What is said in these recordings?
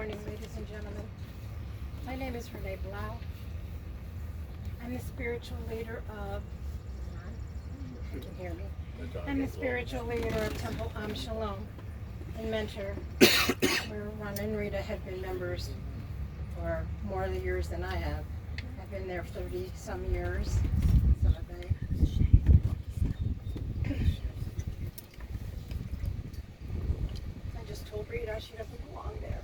morning, ladies and gentlemen. My name is Renee Blau. I'm the spiritual leader of, you can hear me. I'm the spiritual leader of Temple Shalom and mentor, where Ron and Rita have been members for more years than I have. I've been there 30 some years. So have they. I just told Rita she doesn't belong there.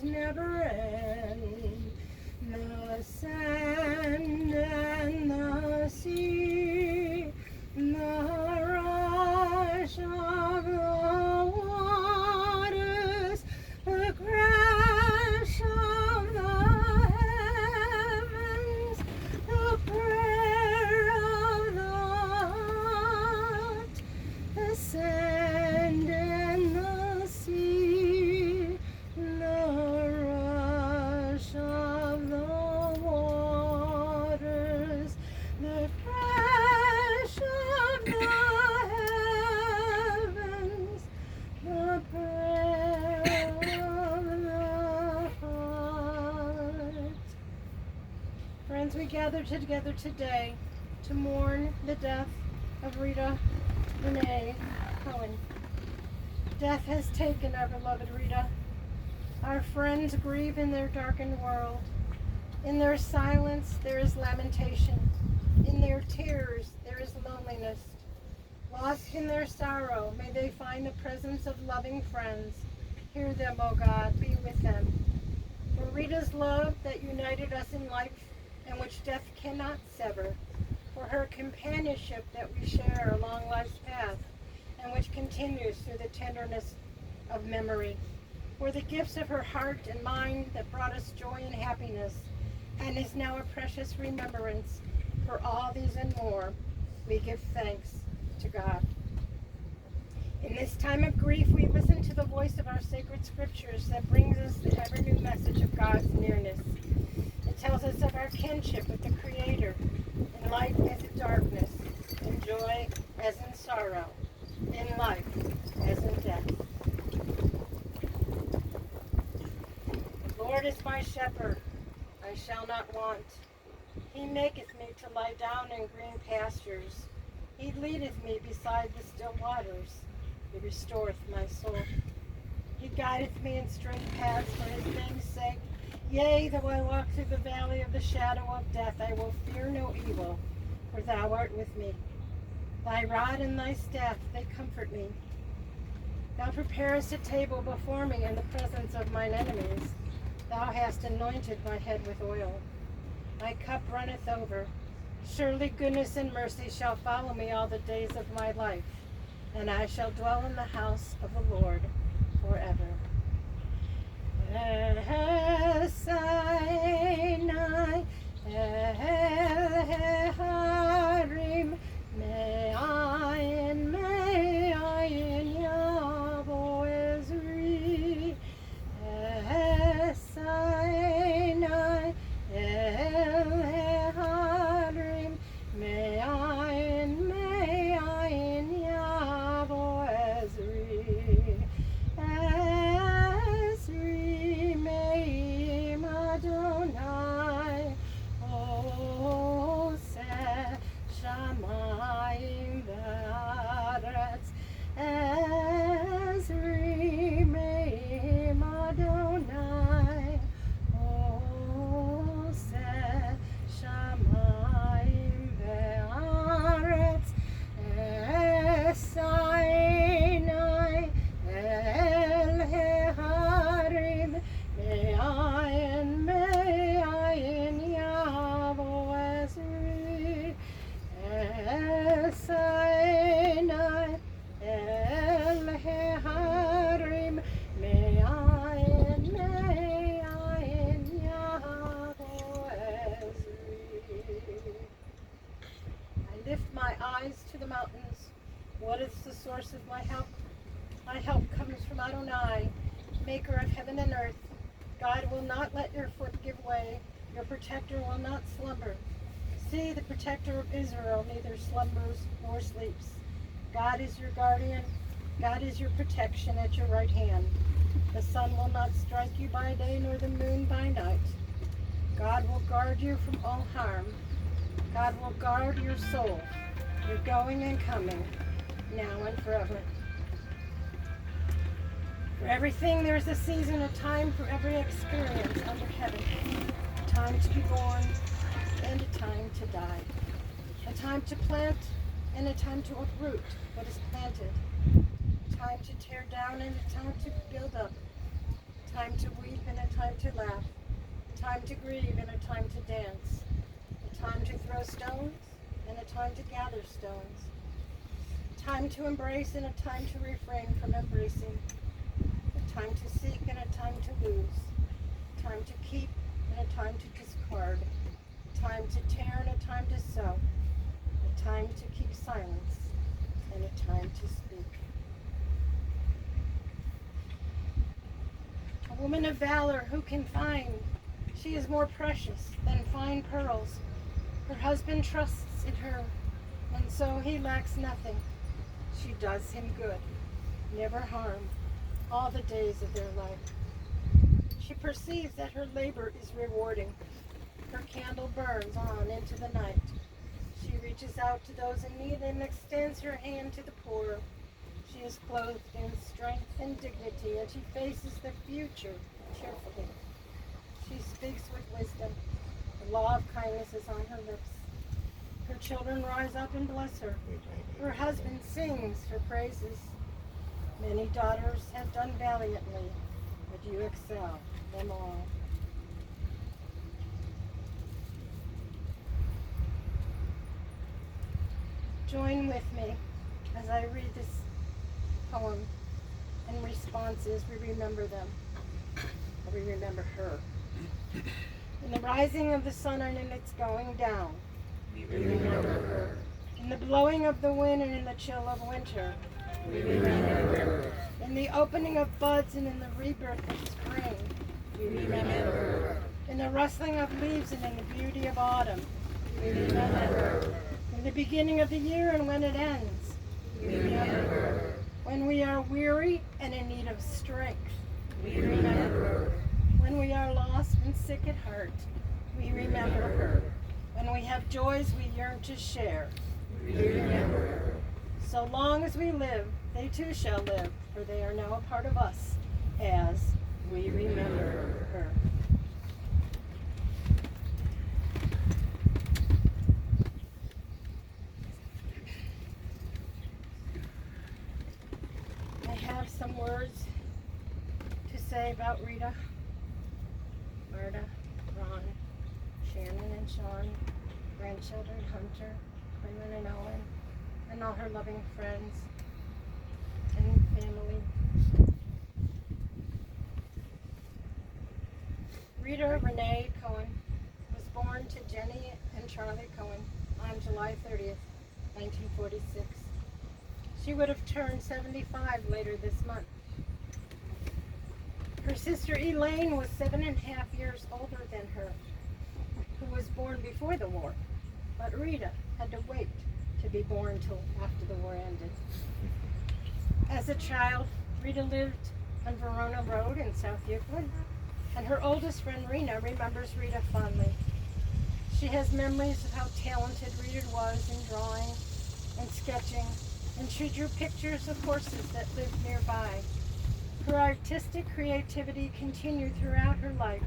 Never end. The sand and the sea, the rush of the waters, the crash of the heavens, the prayer of the heart, the sand and the sea, of the waters, the crash of the heavens, the prayer of the heart. Friends, we gather together today to mourn the death of Rita Renee Cohen. Death has taken our beloved Rita. Our friends grieve in their darkened world. In their silence, there is lamentation. In their tears, there is loneliness. Lost in their sorrow, may they find the presence of loving friends. Hear them, O God, be with them. For Rita's love that united us in life and which death cannot sever. For her companionship that we share along life's path and which continues through the tenderness of memory. For the gifts of her heart and mind that brought us joy and happiness, and is now a precious remembrance. For all these and more, we give thanks to God. In this time of grief, we listen to the voice of our sacred scriptures that brings us the ever-new message of God's nearness. It tells us of our kinship with the Creator, in light as in darkness, in joy as in sorrow, in life as in death. The Lord is my shepherd, I shall not want. He maketh me to lie down in green pastures. He leadeth me beside the still waters. He restoreth my soul. He guideth me in straight paths for his name's sake. Yea, though I walk through the valley of the shadow of death, I will fear no evil, for thou art with me. Thy rod and thy staff, they comfort me. Thou preparest a table before me in the presence of mine enemies. Thou hast anointed my head with oil. My cup runneth over. Surely goodness and mercy shall follow me all the days of my life, and I shall dwell in the house of the Lord forever. Adonai, oh rise to the mountains. What is the source of my help? My help comes from Adonai, maker of heaven and earth. God will not let your foot give way. Your protector will not slumber. See, the protector of Israel neither slumbers nor sleeps. God is your guardian. God is your protection at your right hand. The sun will not strike you by day, nor the moon by night. God will guard you from all harm. God will guard your soul, your going and coming, now and forever. For everything there is a season, a time for every experience under heaven. A time to be born and a time to die. A time to plant and a time to uproot what is planted. A time to tear down and a time to build up. A time to weep and a time to laugh. A time to grieve and a time to dance. A time to throw stones and a time to gather stones. A time to embrace and a time to refrain from embracing. A time to seek and a time to lose. A time to keep and a time to discard. A time to tear and a time to sow. A time to keep silence and a time to speak. A woman of valor who can find. She is more precious than fine pearls. Her husband trusts in her, and so he lacks nothing. She does him good, never harm, all the days of their life. She perceives that her labor is rewarding. Her candle burns on into the night. She reaches out to those in need and extends her hand to the poor. She is clothed in strength and dignity, and she faces the future cheerfully. She speaks with wisdom. The law of kindness is on her lips. Her children rise up and bless her. Her husband sings her praises. Many daughters have done valiantly, but you excel them all. Join with me as I read this poem, and responses, we remember them, or we remember her. In the rising of the sun and in its going down, we remember her. In the blowing of the wind and in the chill of winter, we remember her. In the opening of buds and in the rebirth of spring, we remember her. In the rustling of leaves and in the beauty of autumn, we remember her. In the beginning of the year and when it ends, we remember her. When we are weary and in need of strength, we remember her. When we are lost and sick at heart, we remember her. When we have joys we yearn to share, we remember her. So long as we live, they too shall live, for they are now a part of us, as we remember her. I have some words to say about Rita, Marta, Ron, Shannon and Sean, grandchildren Hunter, Quinlan and Owen, and all her loving friends and family. Rita Renee Cohen was born to Jenny and Charlie Cohen on July 30th, 1946. She would have turned 75 later this month. Her sister Elaine was 7.5 years older than her, who was born before the war, but Rita had to wait to be born till after the war ended. As a child, Rita lived on Verona Road in South Euclid, and her oldest friend Rena remembers Rita fondly. She has memories of how talented Rita was in drawing and sketching, and she drew pictures of horses that lived nearby. Her artistic creativity continued throughout her life,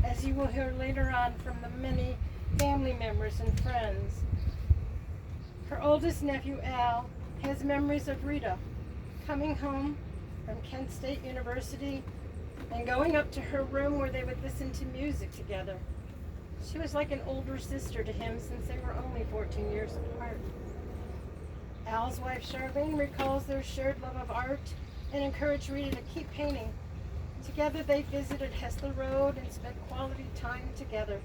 as you will hear later on from the many family members and friends. Her oldest nephew, Al, has memories of Rita coming home from Kent State University and going up to her room where they would listen to music together. She was like an older sister to him since they were only 14 years apart. Al's wife, Charlene, recalls their shared love of art and encouraged Rita to keep painting. Together they visited Hessler Road and spent quality time together.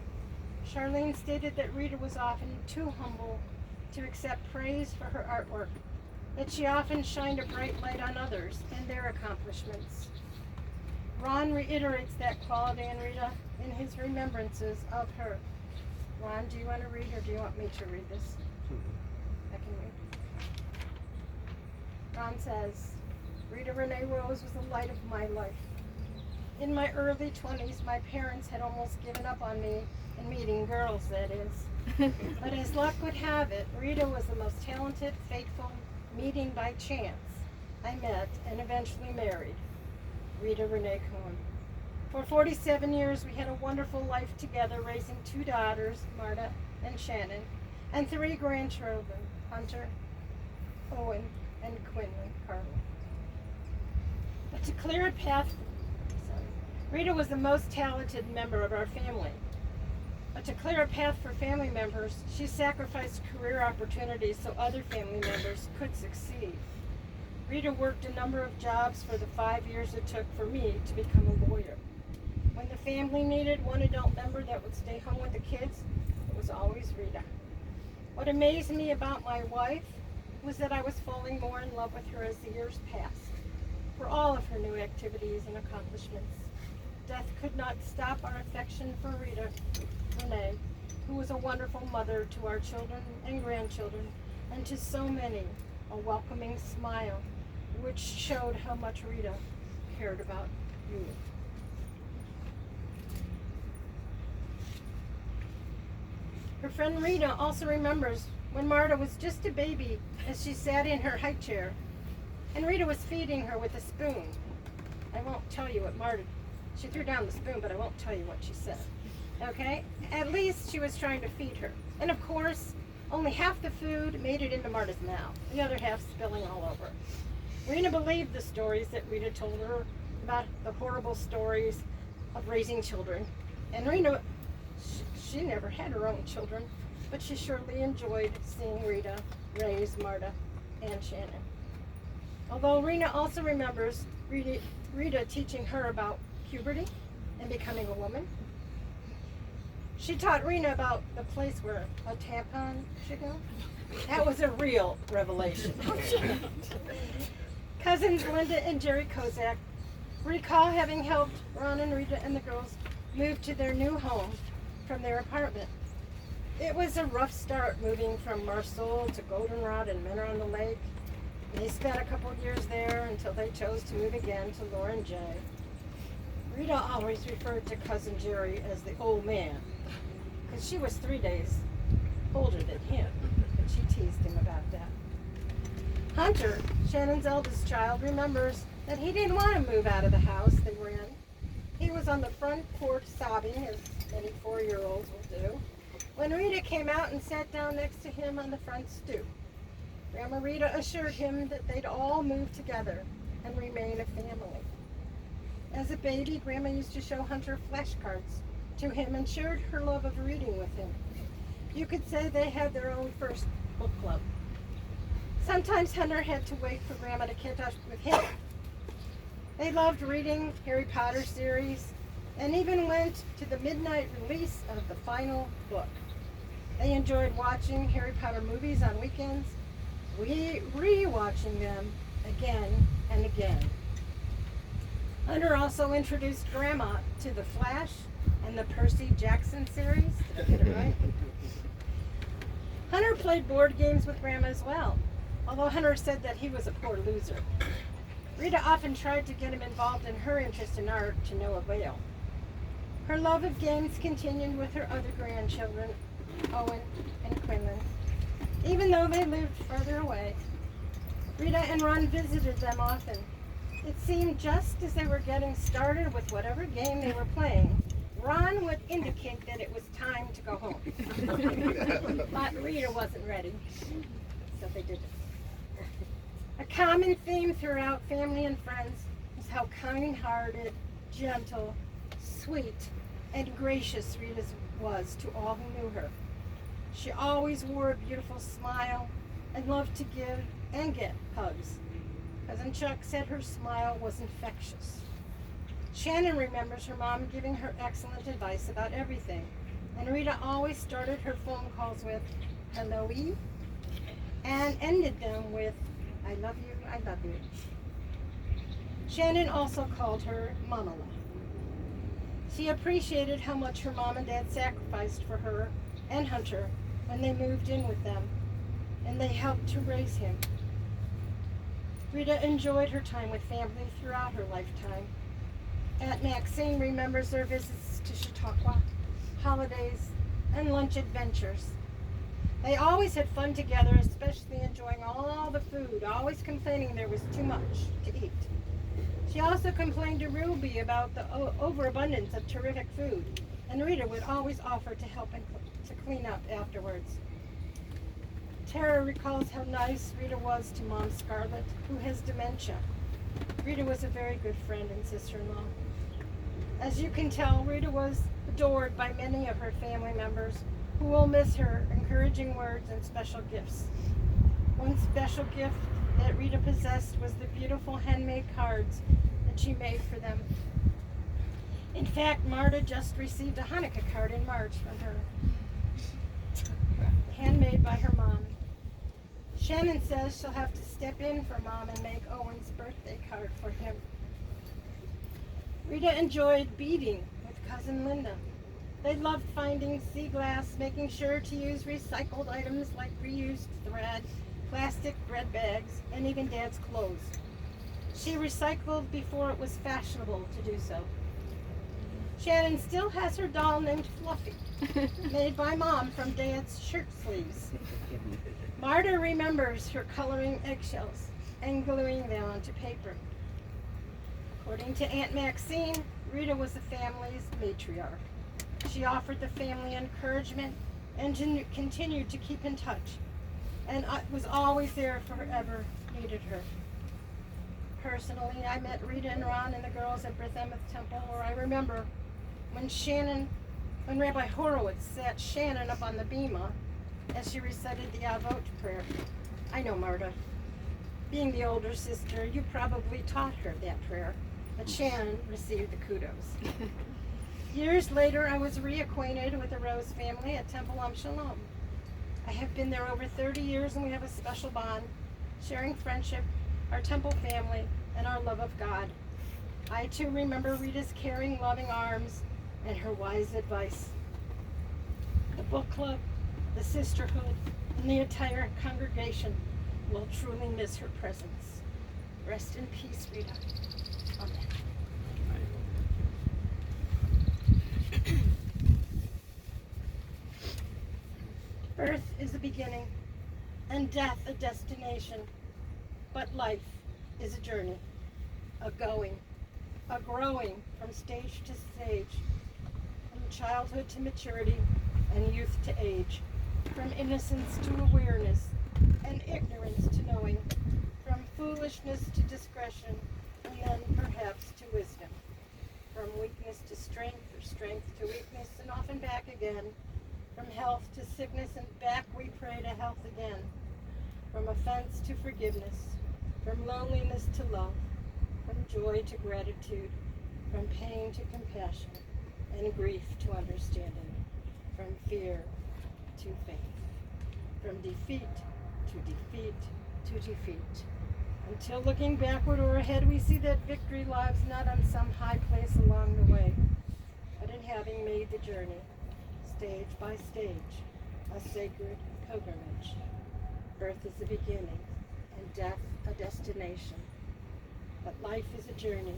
Charlene stated that Rita was often too humble to accept praise for her artwork, that she often shined a bright light on others and their accomplishments. Ron reiterates that quality in Rita in his remembrances of her. Ron, do you want to read or do you want me to read this? I can read. Ron says, Rita Renee Rose was the light of my life. In my early 20s, my parents had almost given up on me in meeting girls, that is. But as luck would have it, Rita was the most talented, fateful meeting by chance I met and eventually married. Rita Renee Cohen. For 47 years, we had a wonderful life together, raising 2 daughters, Marta and Shannon, and 3 grandchildren, Hunter, Owen, and Quinlan Carter. But to clear a path, Rita was the most talented member of our family. But to clear a path for family members, she sacrificed career opportunities so other family members could succeed. Rita worked a number of jobs for the 5 years it took for me to become a lawyer. When the family needed one adult member that would stay home with the kids, it was always Rita. What amazed me about my wife was that I was falling more in love with her as the years passed, for all of her new activities and accomplishments. Death could not stop our affection for Rita Renee, who was a wonderful mother to our children and grandchildren, and to so many, a welcoming smile, which showed how much Rita cared about you. Her friend Rita also remembers when Marta was just a baby as she sat in her high chair, and Rita was feeding her with a spoon. I won't tell you what Marta, she threw down the spoon, but I won't tell you what she said. Okay? At least she was trying to feed her. And of course, only half the food made it into Marta's mouth, the other half spilling all over. Rita believed the stories that Rita told her about the horrible stories of raising children. And Rita, she never had her own children, but she surely enjoyed seeing Rita raise Marta and Shannon. Although Rita also remembers Rita teaching her about puberty and becoming a woman. She taught Rita about the place where a tampon should go. That was a real revelation. Cousins Linda and Jerry Kozak recall having helped Ron and Rita and the girls move to their new home from their apartment. It was a rough start moving from Marceau to Goldenrod and Menor on the Lake. They spent a couple of years there until they chose to move again to Lauren J. Rita always referred to Cousin Jerry as the old man, because she was 3 days older than him, and she teased him about that. Hunter, Shannon's eldest child, remembers that he didn't want to move out of the house they were in. He was on the front porch sobbing, as many 4-year-olds will do, when Rita came out and sat down next to him on the front stoop. Grandma Rita assured him that they'd all move together and remain a family. As a baby, Grandma used to show Hunter flashcards to him and shared her love of reading with him. You could say they had their own first book club. Sometimes Hunter had to wait for Grandma to catch up with him. They loved reading Harry Potter series and even went to the midnight release of the final book. They enjoyed watching Harry Potter movies on weekends, re-watching them again and again. Hunter also introduced Grandma to The Flash and the Percy Jackson series. Did I get it right? Hunter played board games with Grandma as well, although Hunter said that he was a poor loser. Rita often tried to get him involved in her interest in art to no avail. Her love of games continued with her other grandchildren, Owen and Quinlan. Even though they lived further away, Rita and Ron visited them often. It seemed just as they were getting started with whatever game they were playing, Ron would indicate that it was time to go home. But Rita wasn't ready, so they did it. A common theme throughout family and friends is how kind-hearted, gentle, sweet, and gracious Rita was to all who knew her. She always wore a beautiful smile and loved to give and get hugs. Cousin Chuck said her smile was infectious. Shannon remembers her mom giving her excellent advice about everything, and Rita always started her phone calls with, "Hello-y," and ended them with, I love you, I love you. Shannon also called her Mamala. She appreciated how much her mom and dad sacrificed for her and Hunter when they moved in with them, and they helped to raise him. Rita enjoyed her time with family throughout her lifetime. Aunt Maxine remembers their visits to Chautauqua, holidays, and lunch adventures. They always had fun together, especially enjoying all the food, always complaining there was too much to eat. She also complained to Ruby about the overabundance of terrific food, and Rita would always offer to help and to clean up afterwards. Tara recalls how nice Rita was to Mom Scarlett, who has dementia. Rita was a very good friend and sister-in-law. As you can tell, Rita was adored by many of her family members, who will miss her encouraging words and special gifts. One special gift that Rita possessed was the beautiful handmade cards that she made for them. In fact, Marta just received a Hanukkah card in March from her, handmade by her mom. Shannon says she'll have to step in for Mom and make Owen's birthday card for him. Rita enjoyed beading with Cousin Linda. They loved finding sea glass, making sure to use recycled items like reused thread, plastic bread bags, and even Dad's clothes. She recycled before it was fashionable to do so. Shannon still has her doll named Fluffy, made by Mom from Dad's shirt sleeves. Marta remembers her coloring eggshells and gluing them onto paper. According to Aunt Maxine, Rita was the family's matriarch. She offered the family encouragement and continued to keep in touch, and was always there if whoever needed her. Personally, I met Rita and Ron and the girls at Beth Emeth Temple, where I remember when Rabbi Horowitz sat Shannon up on the bema as she recited the Avot prayer. I know, Marta. Being the older sister, you probably taught her that prayer, but Shannon received the kudos. Years later, I was reacquainted with the Rose family at Temple Shalom. I have been there over 30 years, and we have a special bond, sharing friendship, our temple family, and our love of God. I too remember Rita's caring, loving arms and her wise advice. The book club, the sisterhood, and the entire congregation will truly miss her presence. Rest in peace, Rita. Amen. Birth is a beginning, and death a destination. But life is a journey, a going, a growing from stage to stage, from childhood to maturity and youth to age, from innocence to awareness and ignorance to knowing, from foolishness to discretion, and then perhaps to wisdom, from weakness to strength or strength to weakness and often back again, from health to sickness and back we pray to health again, from offense to forgiveness, from loneliness to love, from joy to gratitude, from pain to compassion, and grief to understanding, from fear to faith, from defeat to defeat to defeat, until looking backward or ahead we see that victory lies not on some high place along the way, but in having made the journey, stage by stage, a sacred pilgrimage. Birth is the beginning, and death a destination. But life is a journey,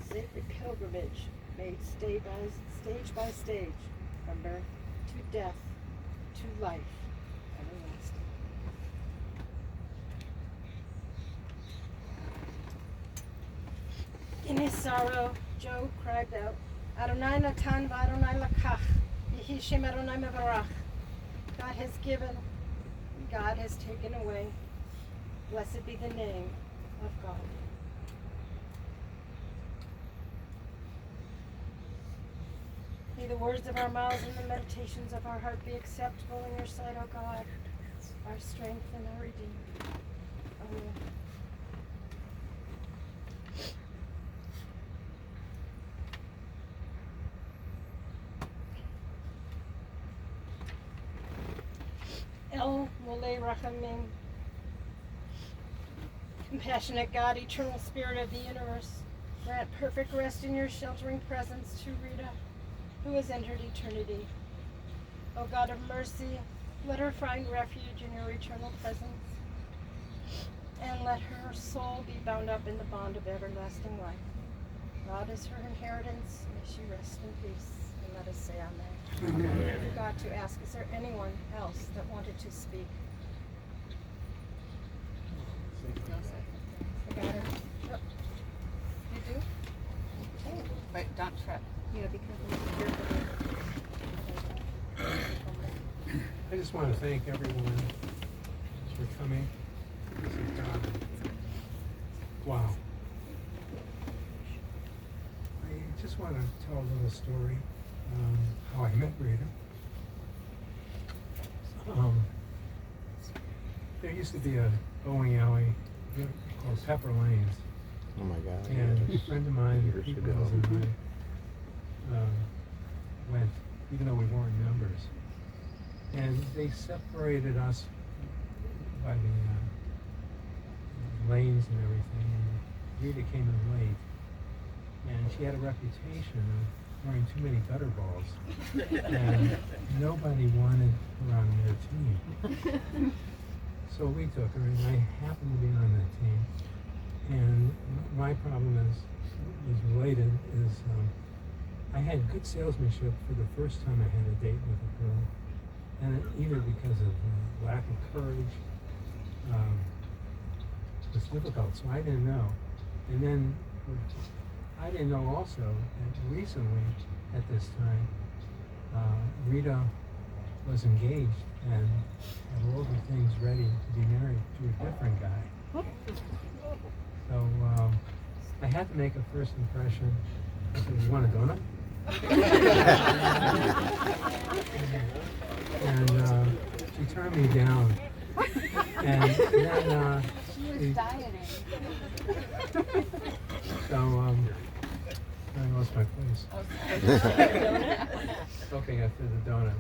sacred pilgrimage made stage by stage, from birth to death to life everlasting. In his sorrow, Job cried out, Adonai natan v'Adonai lakach, yehi shem Adonai mevarach. God has given, God has taken away. Blessed be the name of God. May the words of our mouths and the meditations of our heart be acceptable in your sight, O God, our strength and our Redeemer. Amen. El Mole Rachamim. Compassionate God, eternal spirit of the universe, grant perfect rest in your sheltering presence to Rita, who has entered eternity. O God of mercy, let her find refuge in your eternal presence, and let her soul be bound up in the bond of everlasting life. God is her inheritance, may she rest in peace. And let us say amen. Amen. I forgot to ask, is there anyone else that wanted to speak? I got it. Oh. You do? Okay. Wait, don't trip. Yeah, because I just want to thank everyone for coming. Wow. I just want to tell a little story, how I met Rita. There used to be a bowling alley called Pepper Lanes. Oh my God. And a friend of mine, Pete Mills, and I went, even though we weren't members. And they separated us by the lanes and everything. And Rita came in late. And she had a reputation of wearing too many gutter balls. And nobody wanted her on their team. So we took her, and I happened to be on that team. And my problem is related, is I had good salesmanship for the first time I had a date with a girl. And either because of lack of courage, it was difficult, so I didn't know. And then I didn't know also that recently, at this time, Rita was engaged and had all the things ready to be married to a different guy. So I had to make a first impression. I said, "You want a donut?" And she turned me down. And then She was dieting. so I lost my place. Okay, after the donut.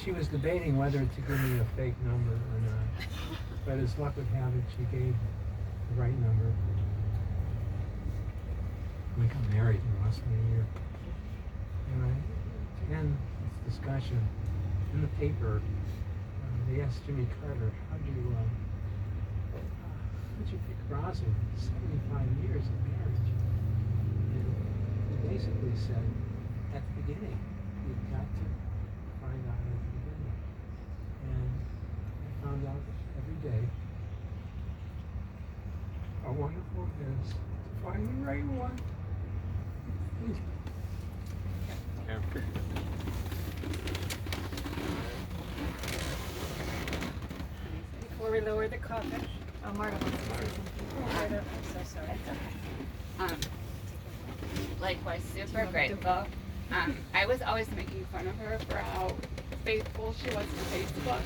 She was debating whether to give me a fake number or not. But as luck would have it, she gave the right number. We got married in less than a year. And to end this discussion, in the paper, they asked Jimmy Carter, how'd you pick Rosalind? 75 years of marriage. And he basically said, at the beginning, you've got to find out at the beginning. And I found out every day how wonderful it is to find the right one. before we lower the coffin. Oh, Marta wants to say something. Marta, I'm so sorry. That's okay. Likewise, super grateful. I was always making fun of her for how faithful she was to Facebook,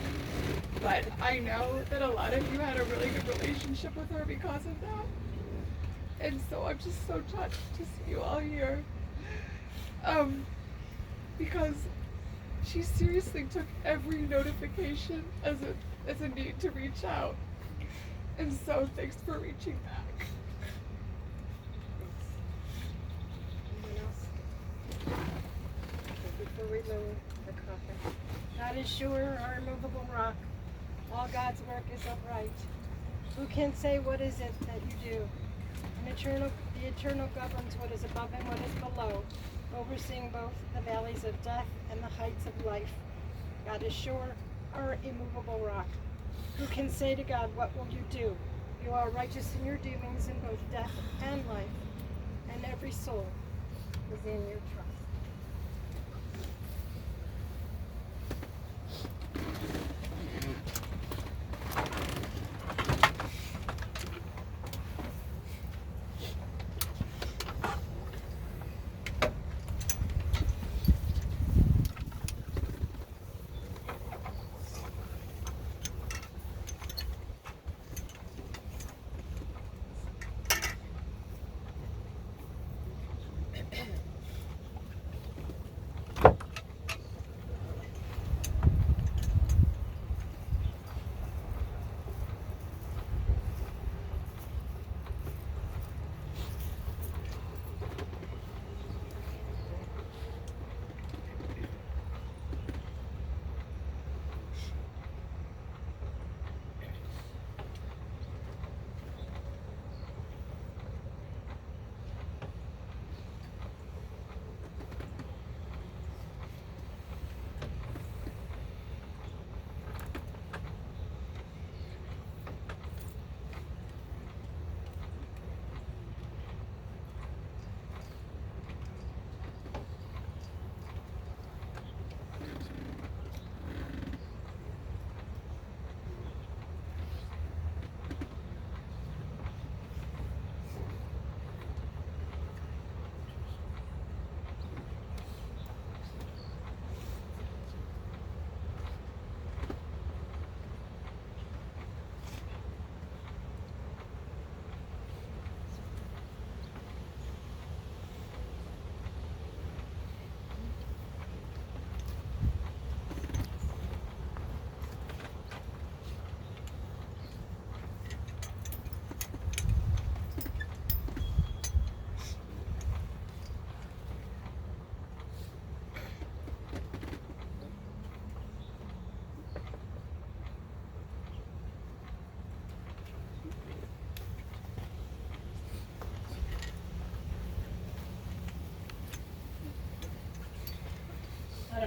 but I know that a lot of you had a really good relationship with her because of that. And so I'm just so touched to see you all here. Because she seriously took every notification as a need to reach out. And so thanks for reaching back. Anyone else? Before we lower the coffin. God is sure, our immovable rock. All God's work is upright. Who can say what is it that you do? The eternal governs what is above and what is below, overseeing both the valleys of death and the heights of life. God is sure, our immovable rock. Who can say to God, what will you do? You are righteous in your dealings in both death and life, and every soul is in your trust.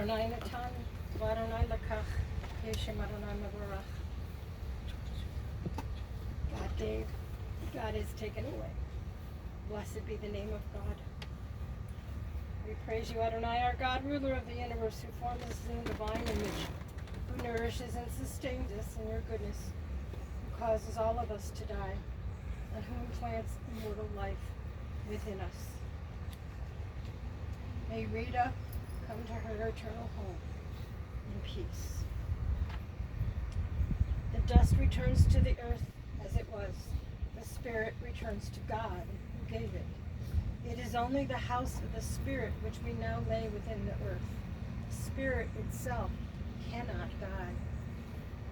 Adonai natan, v'Adonai lakach, Yeshem Adonai mevorach. God gave, God is taken away. Blessed be the name of God. We praise you, Adonai, our God, ruler of the universe, who formed us in divine image, who nourishes and sustains us in your goodness, who causes all of us to die, and who implants immortal life within us. May Rita come to her eternal home in peace. The dust returns to the earth as it was. The spirit returns to God, who gave it. It is only the house of the Spirit which we now lay within the earth. The Spirit itself cannot die.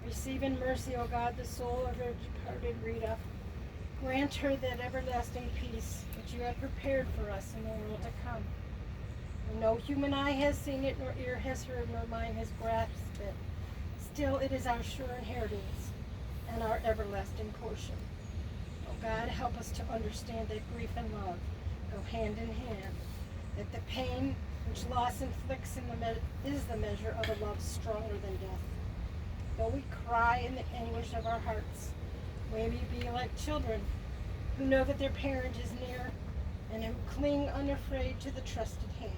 Receive in mercy, O God, the soul of your departed Rita. Grant her that everlasting peace which you have prepared for us in the world to come. No human eye has seen it, nor ear has heard, nor mind has grasped it. Still, it is our sure inheritance and our everlasting portion. O God, help us to understand that grief and love go hand in hand, that the pain which loss inflicts is the measure of a love stronger than death. Though we cry in the anguish of our hearts, may we be like children who know that their parent is near and who cling unafraid to the trusted hand.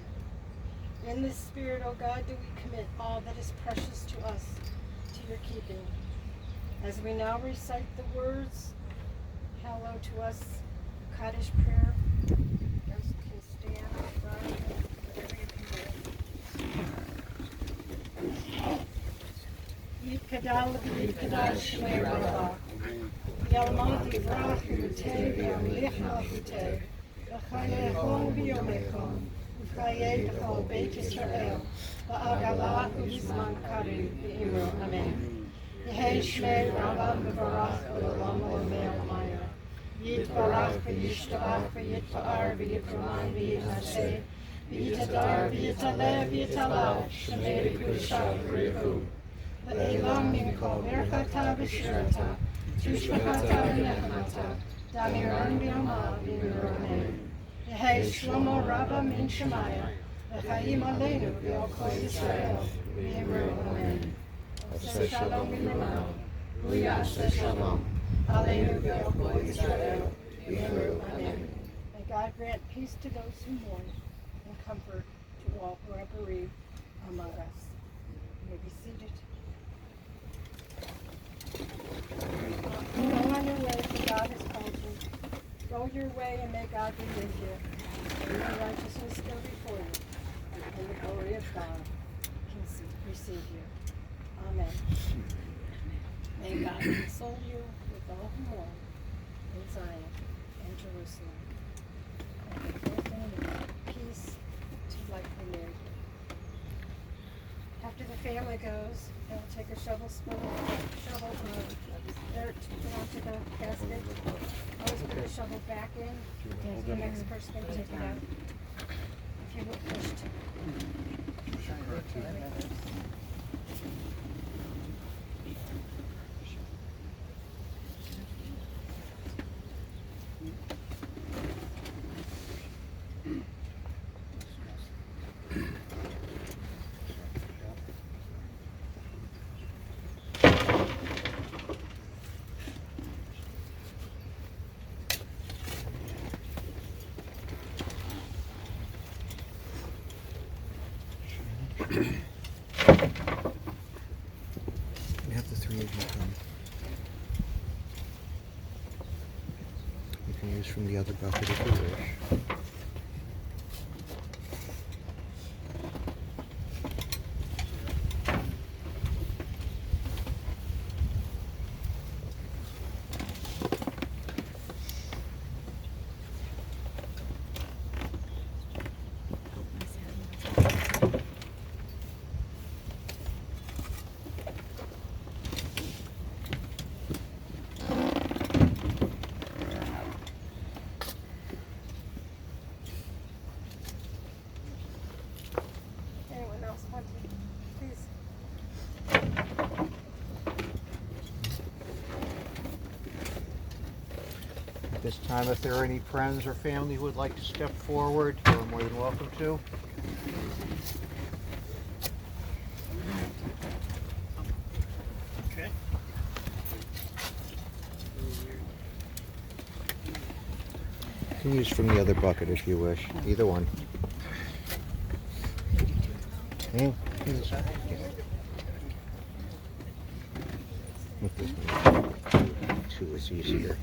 In this spirit, O God, do we commit all that is precious to us to your keeping. As we now recite the words, Hallow to us, Kaddish prayer, you guys can stand, rise, whatever you can do. Yikadal v'yikadal shmei rabba, Yalman divrach v'yutei v'yamlicha v'yutei, v'chayechon v'yomechon, v'chayei b'chol Beit Yisrael, v'agala u'bizman kari v'imro, amen. Yehei shmei rabba v'varach v'olam v'omeil maya. Yitbarach v'yishtabach v'yitpa'ar v'yitraman v'yitnaseh v'yitadar v'yitaleh v'yitalal shemei v'kudshah v'rihu v'elam minko berchata v'shirata tushmachata v'nechmata damiran v'yama v'yiromeh Yehei shlomo rabba min shemaya v'chaim aleinu v'yokol Yisrael v'yimru amen. Oseh shalom v'yimru v'yaseh shalom. Hallelujah, O Israel, amen. May God grant peace to those who mourn and comfort to all who are bereaved among us. You may be seated. Go on your way, for God has called you. Go your way, and may God be with you. May your righteousness go before you, and the glory of God receive you. Amen. May God console you with all who mourn in Zion and Jerusalem. And peace to life renewed. After the family goes, they'll take a shovel dirt to put onto the casket. Always put the shovel back in, so the next person can take it out. If you wish to. Family goes. We have the three of you come. You can use from the other bucket if you wish. At this time, if there are any friends or family who would like to step forward, you're more than welcome to. can use from the other bucket if you wish. Either one. Okay. With this one, two is easier.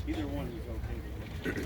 Either one is okay.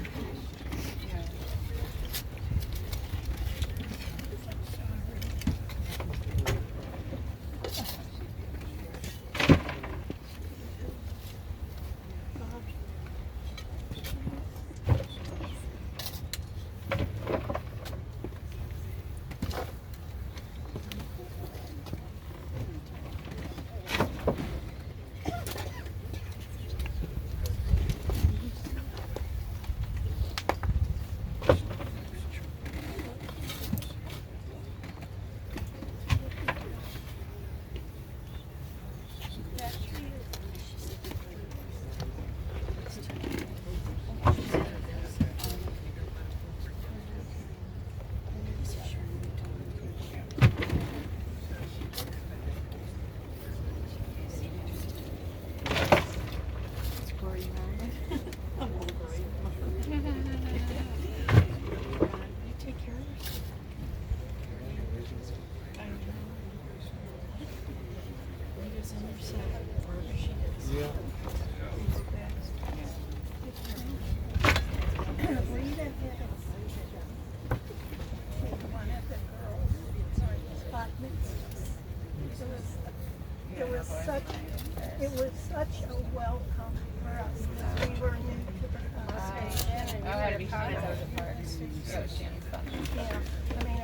It was such a welcome for us because we were new to the station and Oh, you had to were be part Shannon's of over it. the parks. That was Shannon's fun. Yeah, I mean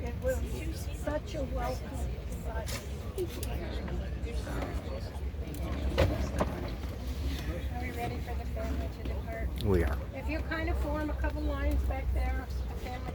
it was such a welcome. Are we ready for the family to depart? We are. If you kind of form a couple lines back there, the family